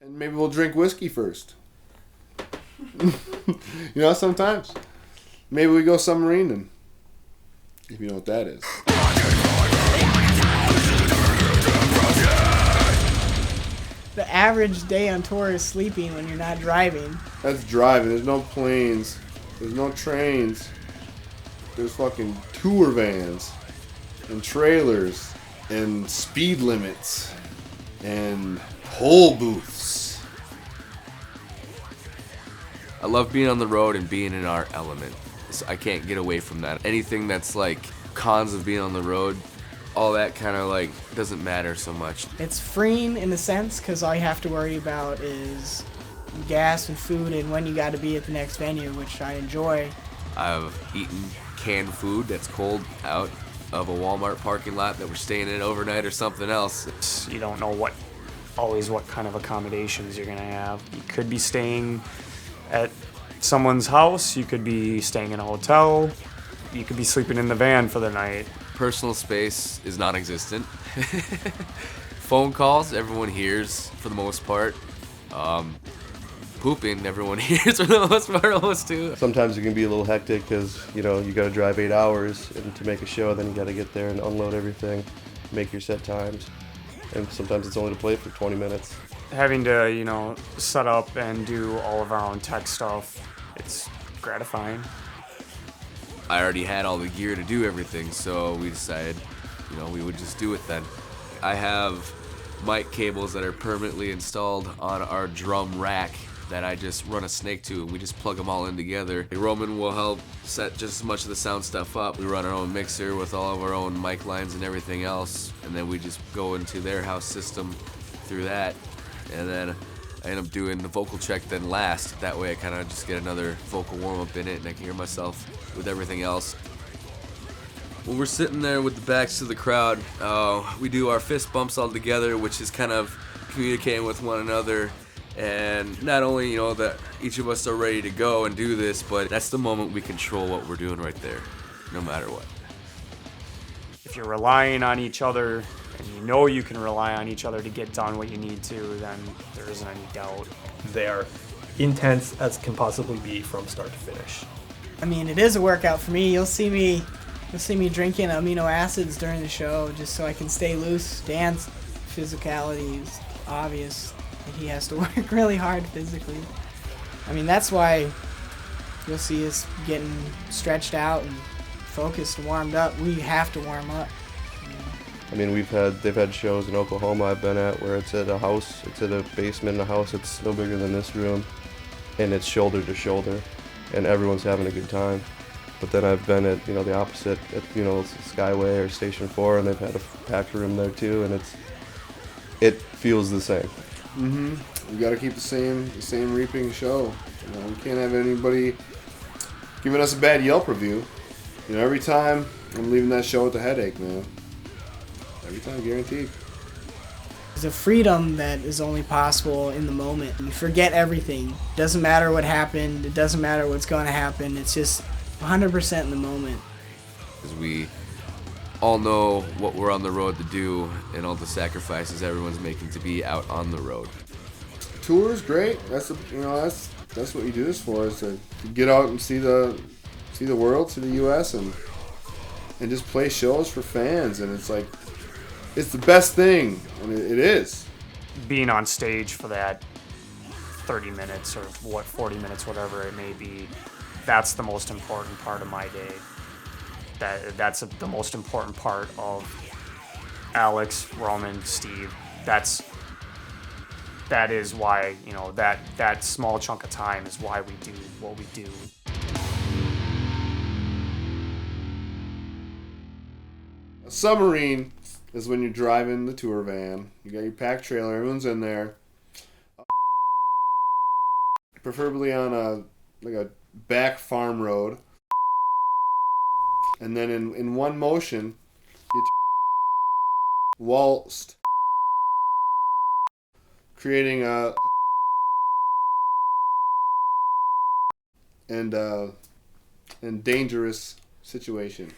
And maybe we'll drink whiskey first. Sometimes. Maybe we go submarining. If you know what that is. The average day on tour is sleeping when you're not driving. That's driving. There's no planes. There's no trains. There's fucking tour vans and trailers and speed limits and toll booths. I love being on the road and being in our element. So I can't get away from that. Anything that's like cons of being on the road, all that kind of like doesn't matter so much. It's freeing in a sense because all you have to worry about is gas and food and when you got to be at the next venue, which I enjoy. I've eaten canned food that's cold out of a Walmart parking lot that we're staying in overnight or something else. You don't know what kind of accommodations you're going to have. You could be staying at someone's house, you could be staying in a hotel, you could be sleeping in the van for the night. Personal space is non-existent. Phone calls, everyone hears for the most part. Pooping, everyone hears for the most part almost too. Sometimes it can be a little hectic because, you got to drive 8 hours and to make a show, then you got to get there and unload everything, make your set times. And sometimes it's only to play for 20 minutes. Having to, set up and do all of our own tech stuff, it's gratifying. I already had all the gear to do everything, so we decided, we would just do it then. I have mic cables that are permanently installed on our drum rack that I just run a snake to, and we just plug them all in together. Roman will help set just as much of the sound stuff up. We run our own mixer with all of our own mic lines and everything else, and then we just go into their house system through that, and then I end up doing the vocal check then last. That way I kind of just get another vocal warm-up in it, and I can hear myself with everything else. When we're sitting there with the backs to the crowd, we do our fist bumps all together, which is kind of communicating with one another. And not only, that each of us are ready to go and do this, but that's the moment we control what we're doing right there, no matter what. If you're relying on each other, and you can rely on each other to get done what you need to, then there isn't any doubt. They are intense as can possibly be from start to finish. I mean, it is a workout for me. You'll see me drinking amino acids during the show just so I can stay loose. Dan's physicality is obvious. He has to work really hard physically. I mean, that's why you'll see us getting stretched out and focused and warmed up. We have to warm up. I mean, they've had shows in Oklahoma I've been at where it's at a house, it's at a basement in a house that's no bigger than this room, and it's shoulder to shoulder, and everyone's having a good time. But then I've been at, the opposite, at, Skyway or Station 4, and they've had a packed room there too, and it feels the same. Mm-hmm. We got to keep the same reaping show. We can't have anybody giving us a bad Yelp review. Every time I'm leaving that show with a headache, man. Every time, guaranteed. There's a freedom that is only possible in the moment. You forget everything. It doesn't matter what happened. It doesn't matter what's going to happen. It's just 100% in the moment. Because we all know what we're on the road to do and all the sacrifices everyone's making to be out on the road. Tour is great. That's what you do this for, is to get out and see the world, see the U.S. and just play shows for fans. And it's like, it's the best thing, and it is. Being on stage for that 30 minutes or 40 minutes, whatever it may be, that's the most important part of my day. That's the most important part of Alex, Roman, Steve. That is why, that small chunk of time is why we do what we do. A submarine is when you're driving the tour van. You got your packed trailer, everyone's in there. Preferably on a back farm road. And then in one motion, you waltzed, creating a and dangerous situation.